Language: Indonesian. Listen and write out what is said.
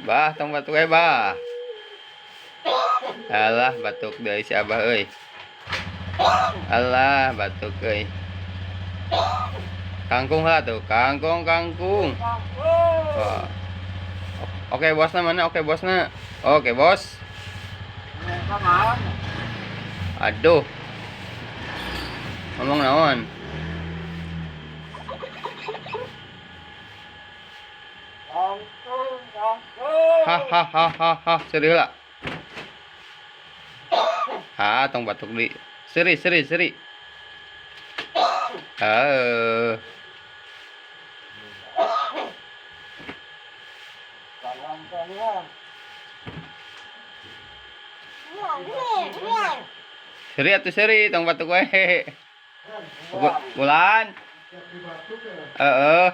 Bah, tong batuk bah. Alah, batuk deui si Abah euy. Alah, batuk euy. Kangkung lah tuh, kangkung. Wah. Oke, bosna mana? Oke, bosna. Oke, bos. Aduh. Ngomong naon? Hahaha, serius lah. Tong batuk di. Seri. Ah. Seri, tong batuk we. Bulan. Heeh.